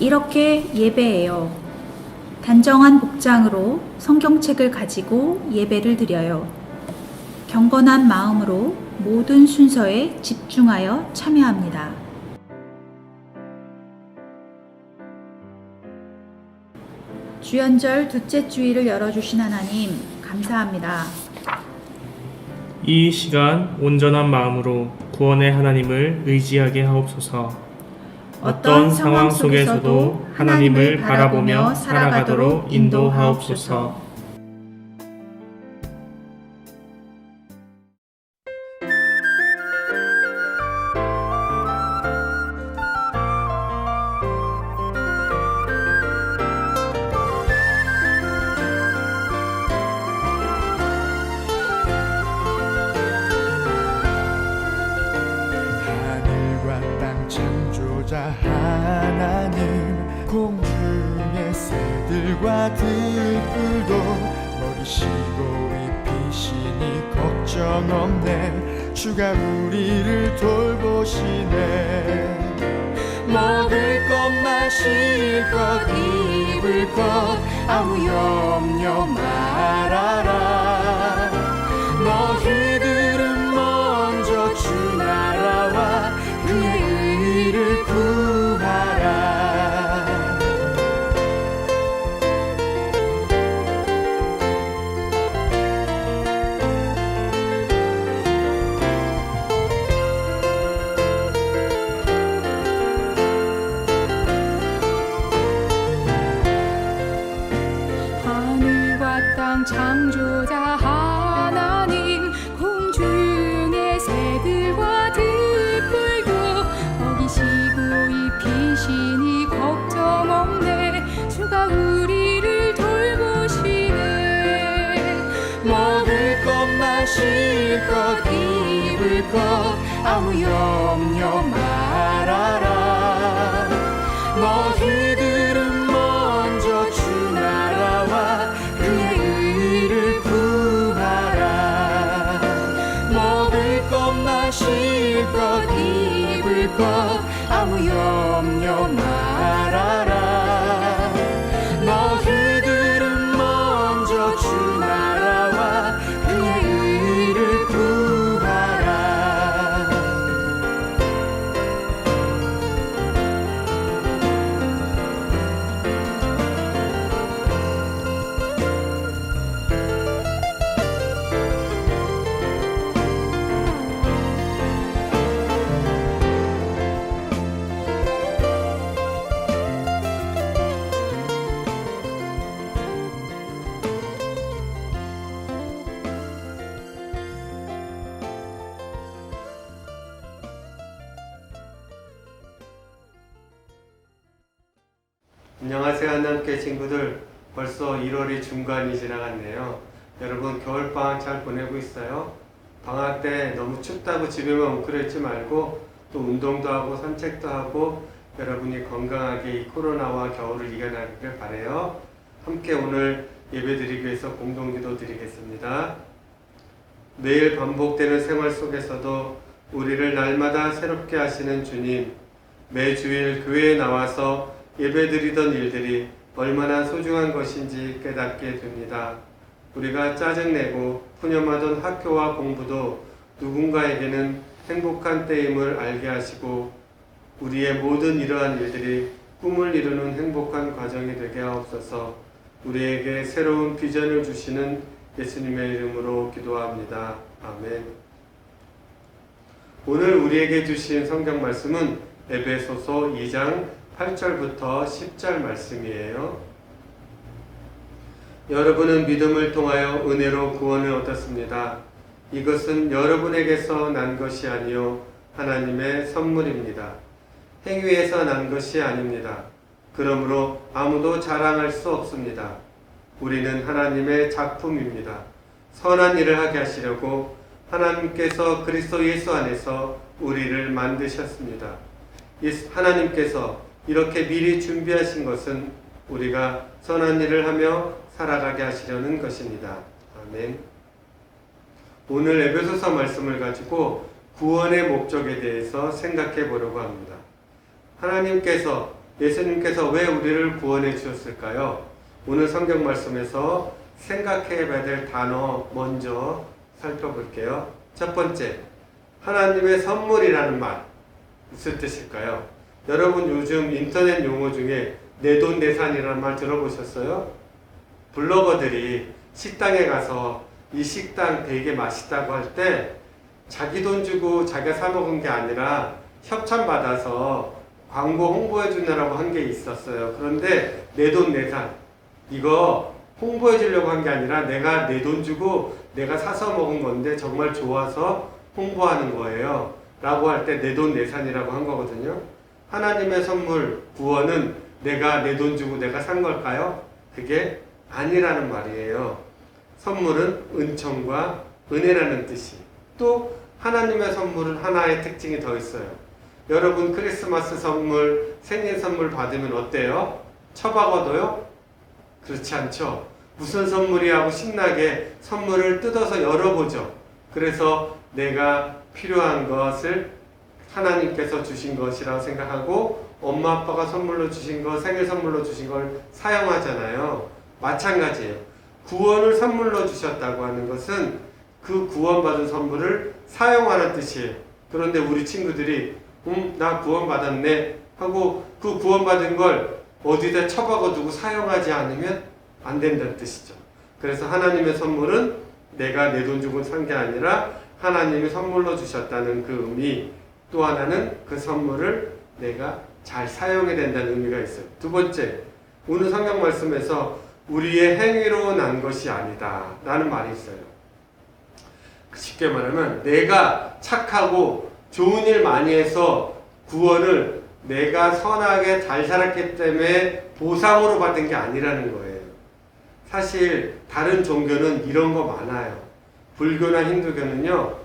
이렇게 예배해요. 단정한 복장으로 성경책을 가지고 예배를 드려요. 경건한 마음으로 모든 순서에 집중하여 참여합니다. 주연절 둘째 주일을 열어주신 하나님, 감사합니다. 이 시간 온전한 마음으로 구원의 하나님을 의지하게 하옵소서. 어떤 상황 속에서도 하나님을 바라보며 살아가도록 인도하옵소서. 하나님, 공중의 새들과 들불도 먹이시고 입히시니 걱정 없네. 주가 우리를 돌보시네. 먹을 것 마실 것 입을 것 아무 염려 말아라. 너희들은 먼저 주 나라와 그의 의를 구하라. 하늘과 땅 창조자 하나님, 공중의 새들과 들불도 먹이시고 입히시니 걱정 없네. 주가 우리를 돌보시네. 먹을 것 마실 것 입을 것 아무 염려 말아라. 너희들은 먼저 주 나라와 그의 의를 구하라. 먹을 것 마실 것 입을 것 아무 염려 말아라. 너희들은 먼저 주 나라와 그의 의를 구하라. 안녕하세요, 하나님께 친구들. 벌써 1월이 중간이 지나갔네요. 여러분 겨울방학 잘 보내고 있어요? 방학 때 너무 춥다고 집에만 웅크려있지 말고 또 운동도 하고 산책도 하고 여러분이 건강하게 이 코로나와 겨울을 이겨나가길 바라요. 함께 오늘 예배드리기 위해서 공동기도 드리겠습니다. 매일 반복되는 생활 속에서도 우리를 날마다 새롭게 하시는 주님, 매주일 교회에 나와서 예배드리던 일들이 얼마나 소중한 것인지 깨닫게 됩니다. 우리가 짜증내고 푸념하던 학교와 공부도 누군가에게는 행복한 때임을 알게 하시고 우리의 모든 이러한 일들이 꿈을 이루는 행복한 과정이 되게 하옵소서. 우리에게 새로운 비전을 주시는 예수님의 이름으로 기도합니다. 아멘. 오늘 우리에게 주신 성경 말씀은 에베소서 2장 8절부터 10절 말씀이에요. 여러분은 믿음을 통하여 은혜로 구원을 얻었습니다. 이것은 여러분에게서 난 것이 아니요 하나님의 선물입니다. 행위에서 난 것이 아닙니다. 그러므로 아무도 자랑할 수 없습니다. 우리는 하나님의 작품입니다. 선한 일을 하게 하시려고 하나님께서 그리스도 예수 안에서 우리를 만드셨습니다. 하나님께서 이렇게 미리 준비하신 것은 우리가 선한 일을 하며 살아가게 하시려는 것입니다. 아멘. 오늘 에베소서 말씀을 가지고 구원의 목적에 대해서 생각해 보려고 합니다. 하나님께서 예수님께서 왜 우리를 구원해 주셨을까요? 오늘 성경 말씀에서 생각해 봐야 될 단어 먼저 살펴볼게요. 첫 번째, 하나님의 선물이라는 말 무슨 뜻일까요? 여러분 요즘 인터넷 용어 중에 내돈내산이라는 말 들어보셨어요? 블로거들이 식당에 가서 이 식당 되게 맛있다고 할 때 자기 돈 주고 자기가 사 먹은 게 아니라 협찬 받아서 광고 홍보해 주느라고 한 게 있었어요. 그런데 내돈내산 이거 홍보해 주려고 한 게 아니라 내가 내 돈 주고 내가 사서 먹은 건데 정말 좋아서 홍보하는 거예요. 라고 할 때 내돈내산이라고 한 거거든요. 하나님의 선물, 구원은 내가 내 돈 주고 내가 산 걸까요? 그게 아니라는 말이에요. 선물은 은총과 은혜라는 뜻이. 또 하나님의 선물은 하나의 특징이 더 있어요. 여러분 크리스마스 선물, 생일 선물 받으면 어때요? 처박아둬요? 그렇지 않죠? 무슨 선물이 하고 신나게 선물을 뜯어서 열어보죠. 그래서 내가 필요한 것을 하나님께서 주신 것이라고 생각하고 엄마 아빠가 선물로 주신 거, 생일 선물로 주신 걸 사용하잖아요. 마찬가지예요. 구원을 선물로 주셨다고 하는 것은 그 구원받은 선물을 사용하는 뜻이에요. 그런데 우리 친구들이 나 구원받았네 하고 그 구원받은 걸 어디다 처박아두고 사용하지 않으면 안 된다는 뜻이죠. 그래서 하나님의 선물은 내가 내 돈 주고 산 게 아니라 하나님이 선물로 주셨다는 그 의미, 또 하나는 그 선물을 내가 잘 사용해야 된다는 의미가 있어요. 두 번째, 오늘 성경 말씀에서 우리의 행위로 난 것이 아니다 라는 말이 있어요. 쉽게 말하면 내가 착하고 좋은 일 많이 해서 구원을 내가 선하게 잘 살았기 때문에 보상으로 받은 게 아니라는 거예요. 사실 다른 종교는 이런 거 많아요. 불교나 힌두교는요,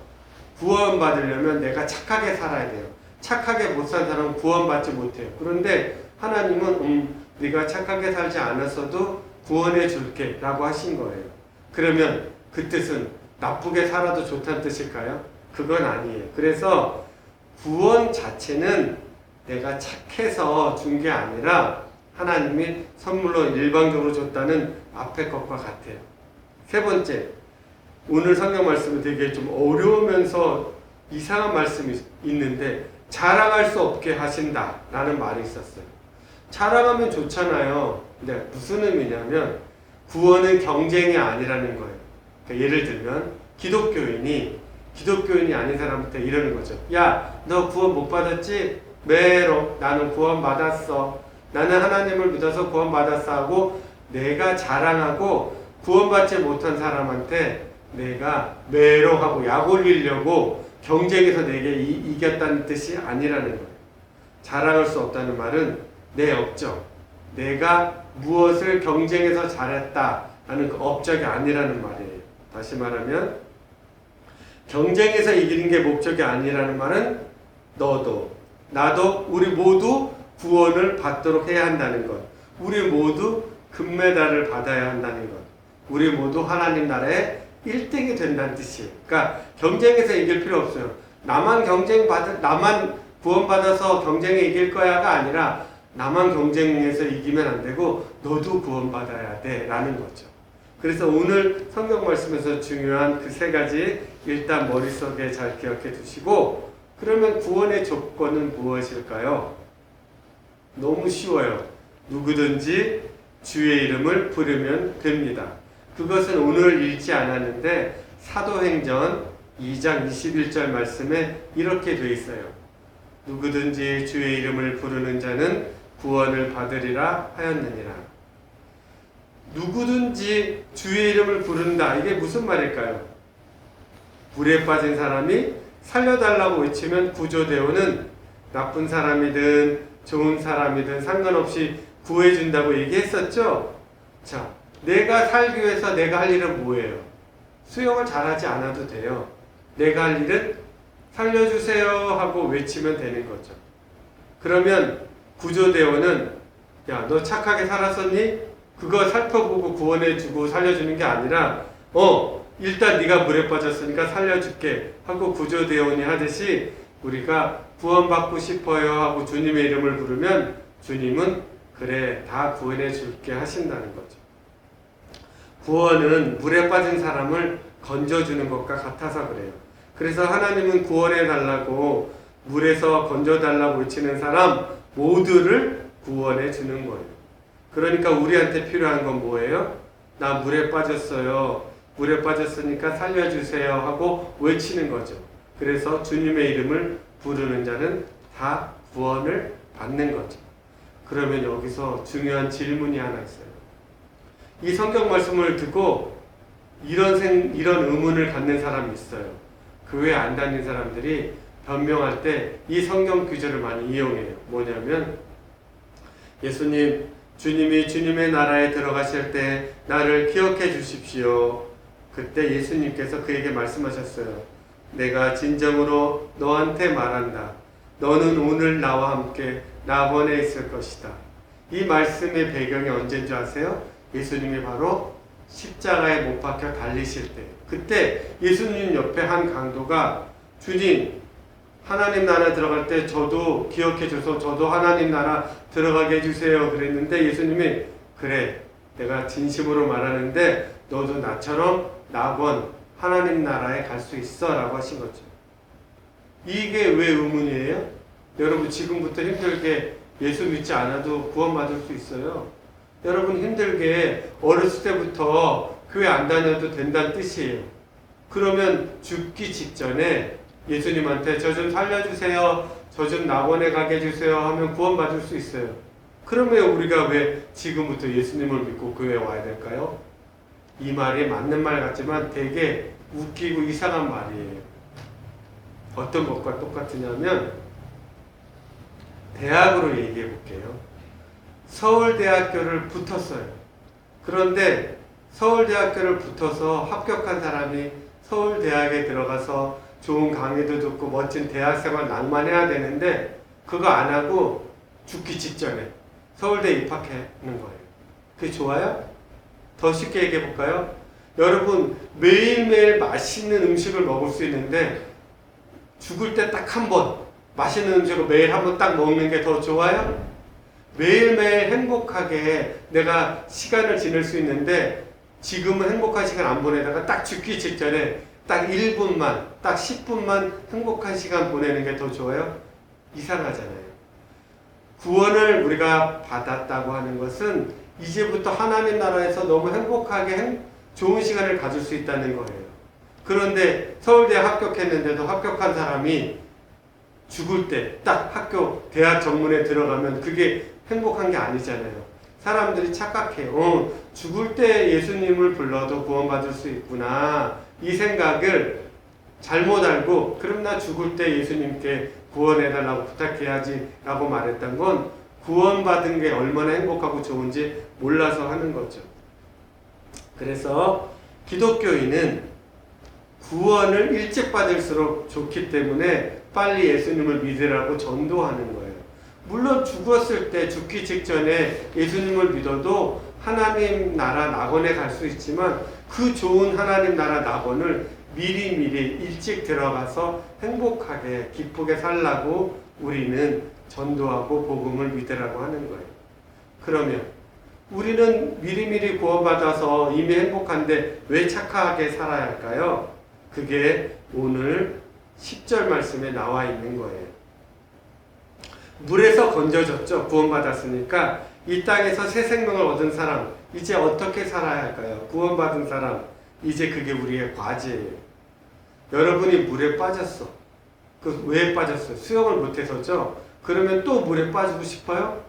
구원받으려면 내가 착하게 살아야 돼요. 착하게 못 산 사람은 구원받지 못해요. 그런데 하나님은 네가 착하게 살지 않았어도 구원해 줄게 라고 하신 거예요. 그러면 그 뜻은 나쁘게 살아도 좋다는 뜻일까요? 그건 아니에요. 그래서 구원 자체는 내가 착해서 준 게 아니라 하나님이 선물로 일방적으로 줬다는 앞에 것과 같아요. 세 번째, 오늘 성경 말씀은 되게 좀 어려우면서 이상한 말씀이 있는데 자랑할 수 없게 하신다 라는 말이 있었어요. 자랑하면 좋잖아요. 근데 무슨 의미냐면 구원은 경쟁이 아니라는 거예요. 그러니까 예를 들면 기독교인이 아닌 사람한테 이러는 거죠. 야, 너 구원 못 받았지? 매로 나는 구원 받았어. 나는 하나님을 믿어서 구원 받았어 하고 내가 자랑하고 구원받지 못한 사람한테 내가 매로 하고 약 올리려고 경쟁에서 내게 이겼다는 뜻이 아니라는 거예요. 자랑할 수 없다는 말은 내 업적, 내가 무엇을 경쟁에서 잘했다 하는 그 업적이 아니라는 말이에요. 다시 말하면 경쟁에서 이기는 게 목적이 아니라는 말은 너도 나도 우리 모두 구원을 받도록 해야 한다는 것, 우리 모두 금메달을 받아야 한다는 것, 우리 모두 하나님 나라의 1등이 된다는 뜻이에요. 그러니까 경쟁에서 이길 필요 없어요. 나만 구원받아서 경쟁에 이길 거야가 아니라 나만 경쟁에서 이기면 안 되고 너도 구원받아야 돼 라는 거죠. 그래서 오늘 성경 말씀에서 중요한 그 세 가지 일단 머릿속에 잘 기억해 두시고, 그러면 구원의 조건은 무엇일까요? 너무 쉬워요. 누구든지 주의 이름을 부르면 됩니다. 그것은 오늘 읽지 않았는데 사도행전 2장 21절 말씀에 이렇게 돼 있어요. 누구든지 주의 이름을 부르는 자는 구원을 받으리라 하였느니라. 누구든지 주의 이름을 부른다. 이게 무슨 말일까요? 불에 빠진 사람이 살려달라고 외치면 구조대원은 나쁜 사람이든 좋은 사람이든 상관없이 구해준다고 얘기했었죠? 자, 내가 살기 위해서 내가 할 일은 뭐예요? 수영을 잘하지 않아도 돼요. 내가 할 일은 살려주세요 하고 외치면 되는 거죠. 그러면 구조대원은 야, 너 착하게 살았었니? 그거 살펴보고 구원해주고 살려주는 게 아니라 일단 네가 물에 빠졌으니까 살려줄게 하고 구조대원이 하듯이 우리가 구원받고 싶어요 하고 주님의 이름을 부르면 주님은 그래 다 구원해 줄게 하신다는 거죠. 구원은 물에 빠진 사람을 건져주는 것과 같아서 그래요. 그래서 하나님은 구원해 달라고 물에서 건져달라고 외치는 사람 모두를 구원해 주는 거예요. 그러니까 우리한테 필요한 건 뭐예요? 나 물에 빠졌어요. 물에 빠졌으니까 살려주세요 하고 외치는 거죠. 그래서 주님의 이름을 부르는 자는 다 구원을 받는 거죠. 그러면 여기서 중요한 질문이 하나 있어요. 이 성경 말씀을 듣고 이런 의문을 갖는 사람이 있어요. 교회 안 다니는 사람들이 변명할 때 이 성경 구절을 많이 이용해요. 뭐냐면 예수님, 주님이 주님의 나라에 들어가실 때 나를 기억해 주십시오. 그때 예수님께서 그에게 말씀하셨어요. 내가 진정으로 너한테 말한다. 너는 오늘 나와 함께 낙원에 있을 것이다. 이 말씀의 배경이 언제인 줄 아세요? 예수님이 바로 십자가에 못 박혀 달리실 때, 그때 예수님 옆에 한 강도가 주님, 하나님 나라 들어갈 때 저도 기억해 줘서 저도 하나님 나라 들어가게 해주세요 그랬는데 예수님이 그래 내가 진심으로 말하는데 너도 나처럼 낙원 하나님 나라에 갈 수 있어 라고 하신 거죠. 이게 왜 의문이에요? 여러분 지금부터 힘들게 예수 믿지 않아도 구원받을 수 있어요. 여러분 힘들게 어렸을 때부터 교회 안 다녀도 된다는 뜻이에요. 그러면 죽기 직전에 예수님한테 저 좀 살려주세요. 저 좀 낙원에 가게 해주세요 하면 구원받을 수 있어요. 그러면 우리가 왜 지금부터 예수님을 믿고 교회에 와야 될까요? 이 말이 맞는 말 같지만 되게 웃기고 이상한 말이에요. 어떤 것과 똑같으냐면 대학으로 얘기해 볼게요. 서울대학교를 붙었어요. 그런데 서울대학교를 붙어서 합격한 사람이 서울대학에 들어가서 좋은 강의도 듣고 멋진 대학생활 낭만해야 되는데 그거 안 하고 죽기 직전에 서울대 입학하는 거예요. 그게 좋아요? 더 쉽게 얘기해 볼까요? 여러분 매일매일 맛있는 음식을 먹을 수 있는데 죽을 때 딱 한 번 맛있는 음식을 매일 한 번 딱 먹는 게 더 좋아요? 매일매일 행복하게 내가 시간을 지낼 수 있는데 지금은 행복한 시간 안 보내다가 딱 죽기 직전에 딱 1분만, 딱 10분만 행복한 시간 보내는 게 더 좋아요? 이상하잖아요. 구원을 우리가 받았다고 하는 것은 이제부터 하나님 나라에서 너무 행복하게 좋은 시간을 가질 수 있다는 거예요. 그런데 서울대에 합격했는데도 합격한 사람이 죽을 때 딱 학교, 대학 정문에 들어가면 그게 행복한 게 아니잖아요. 사람들이 착각해요. 죽을 때 예수님을 불러도 구원받을 수 있구나. 이 생각을 잘못 알고 그럼 나 죽을 때 예수님께 구원해달라고 부탁해야지 라고 말했던 건 구원받은 게 얼마나 행복하고 좋은지 몰라서 하는 거죠. 그래서 기독교인은 구원을 일찍 받을수록 좋기 때문에 빨리 예수님을 믿으라고 전도하는 거예요. 물론 죽었을 때 죽기 직전에 예수님을 믿어도 하나님 나라 낙원에 갈 수 있지만 그 좋은 하나님 나라 낙원을 미리미리 일찍 들어가서 행복하게 기쁘게 살라고 우리는 전도하고 복음을 믿으라고 하는 거예요. 그러면 우리는 미리미리 구원받아서 이미 행복한데 왜 착하게 살아야 할까요? 그게 오늘 10절 말씀에 나와 있는 거예요. 물에서 건져졌죠. 구원받았으니까 이 땅에서 새 생명을 얻은 사람 이제 어떻게 살아야 할까요? 구원받은 사람 이제 그게 우리의 과제예요. 여러분이 물에 빠졌어. 그 왜 빠졌어요? 수영을 못해서죠. 그러면 또 물에 빠지고 싶어요?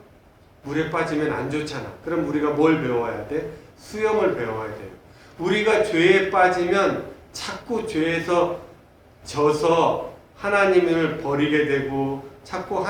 물에 빠지면 안 좋잖아. 그럼 우리가 뭘 배워야 돼? 수영을 배워야 돼요. 우리가 죄에 빠지면 자꾸 죄에서 져서 하나님을 버리게 되고 자꾸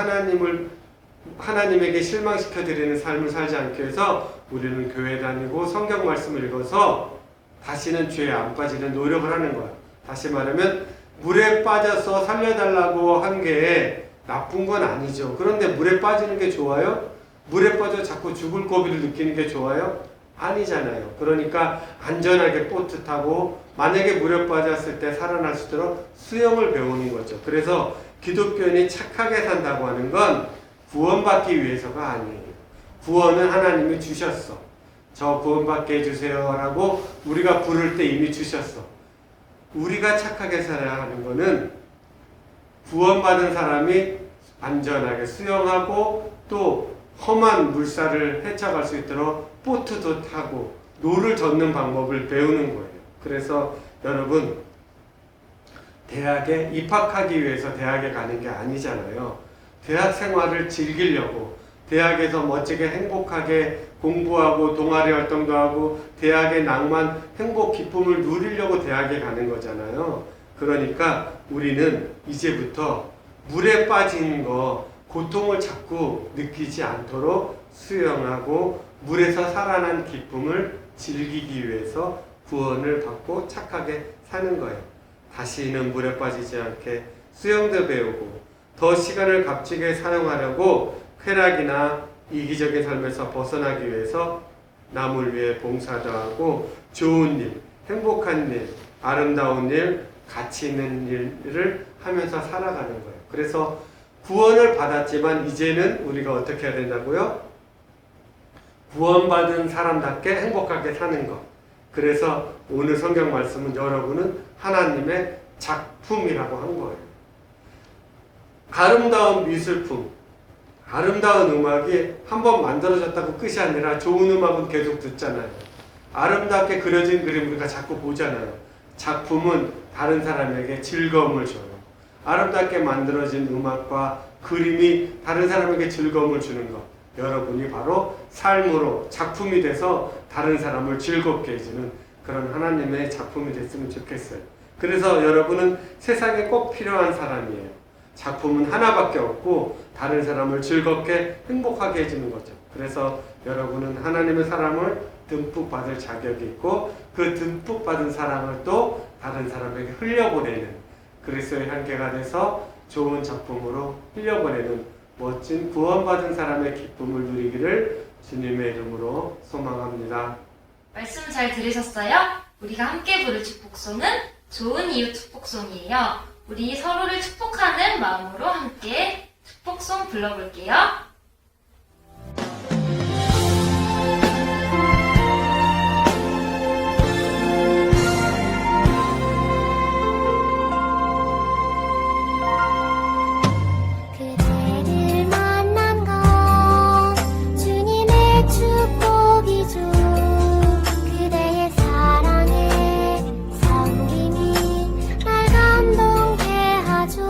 하나님에게 실망시켜드리는 삶을 살지 않기 위해서 우리는 교회 다니고 성경 말씀을 읽어서 다시는 죄에 안 빠지는 노력을 하는 거야. 다시 말하면 물에 빠져서 살려달라고 한 게 나쁜 건 아니죠. 그런데 물에 빠지는 게 좋아요? 물에 빠져 자꾸 죽을 고비를 느끼는 게 좋아요? 아니잖아요. 그러니까 안전하게 보트 타고 만약에 물에 빠졌을 때 살아날 수 있도록 수영을 배우는 거죠. 그래서 기독교인이 착하게 산다고 하는 건 구원받기 위해서가 아니에요. 구원은 하나님이 주셨어. 저 구원받게 해주세요라고 우리가 부를 때 이미 주셨어. 우리가 착하게 살아야 하는 거는 구원받은 사람이 안전하게 수영하고 또 험한 물살을 헤쳐갈 수 있도록 보트도 타고 노를 젓는 방법을 배우는 거예요. 그래서 여러분, 대학에 입학하기 위해서 대학에 가는 게 아니잖아요. 대학 생활을 즐기려고, 대학에서 멋지게 행복하게 공부하고 동아리 활동도 하고 대학의 낭만, 행복, 기쁨을 누리려고 대학에 가는 거잖아요. 그러니까 우리는 이제부터 물에 빠진 거, 고통을 자꾸 느끼지 않도록 수영하고 물에서 살아난 기쁨을 즐기기 위해서 구원을 받고 착하게 사는 거예요. 다시는 물에 빠지지 않게 수영도 배우고 더 시간을 값지게 사용하려고 쾌락이나 이기적인 삶에서 벗어나기 위해서 남을 위해 봉사도 하고 좋은 일, 행복한 일, 아름다운 일, 가치 있는 일을 하면서 살아가는 거예요. 그래서 구원을 받았지만 이제는 우리가 어떻게 해야 된다고요? 구원받은 사람답게 행복하게 사는 것. 그래서 오늘 성경 말씀은 여러분은 하나님의 작품이라고 한 거예요. 아름다운 미술품, 아름다운 음악이 한번 만들어졌다고 끝이 아니라 좋은 음악은 계속 듣잖아요. 아름답게 그려진 그림 우리가 자꾸 보잖아요. 작품은 다른 사람에게 즐거움을 줘요. 아름답게 만들어진 음악과 그림이 다른 사람에게 즐거움을 주는 것. 여러분이 바로 삶으로 작품이 돼서 다른 사람을 즐겁게 해주는 그런 하나님의 작품이 됐으면 좋겠어요. 그래서 여러분은 세상에 꼭 필요한 사람이에요. 작품은 하나밖에 없고 다른 사람을 즐겁게 행복하게 해주는 거죠. 그래서 여러분은 하나님의 사랑을 듬뿍 받을 자격이 있고 그 듬뿍 받은 사랑을 또 다른 사람에게 흘려보내는 그리스도의 향기가 돼서 좋은 작품으로 흘려보내는 멋진 구원받은 사람의 기쁨을 누리기를 주님의 이름으로 소망합니다. 말씀 잘 들으셨어요? 우리가 함께 부를 축복송은 좋은 이웃 축복송이에요. 우리 서로를 축복하는 마음으로 함께 축복송 불러볼게요. 그대를 만난 건 주님의 축복이죠. 그대의 사랑에 섬김이 날 감동케 하죠.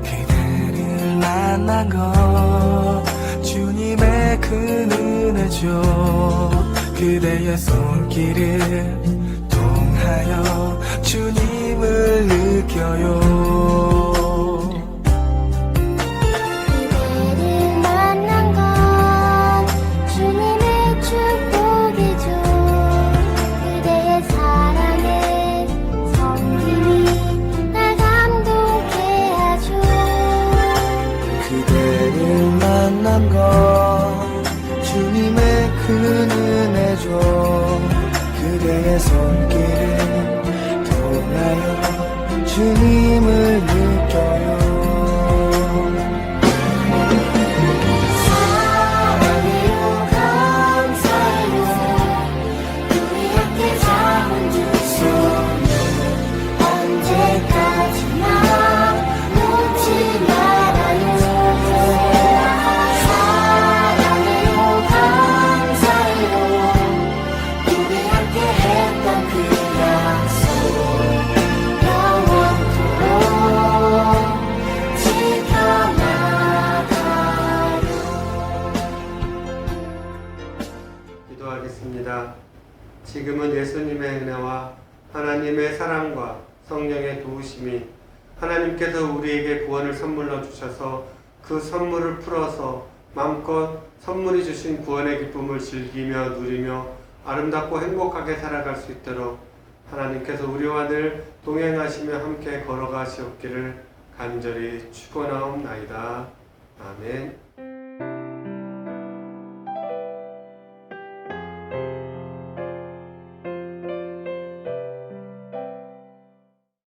그대를 만난 건 주님의 큰 은혜죠. 그대의 손길을 통하여 주님을 느껴요. 그대를 만난 건 주님의 축복이죠. 그대의 사랑에 섬김이 날 감동케 하죠. 그대를 만난 건 주님의 큰 은혜죠. 그대의 손길을 통하여 주님을 느껴요. 사랑해요 감사해요 우리 함께 잡은 두 손 언제까지나 놓지 말아요. 사랑해요 감사해요 우리 함께 했던 그 약속 영원토록 지켜나가요. 기도하겠습니다. 지금은 예수님의 은혜와 하나님의 사랑과 성령의 도우심이 하나님께서 우리에게 구원을 선물로 주셔서 그 선물을 풀어서 마음껏 선물이 주신 구원의 기쁨을 즐기며 누리며 아름답고 행복하게 살아갈 수 있도록 하나님께서 우리와 늘 동행하시며 함께 걸어가시옵기를 간절히 축원하옵나이다. 아멘.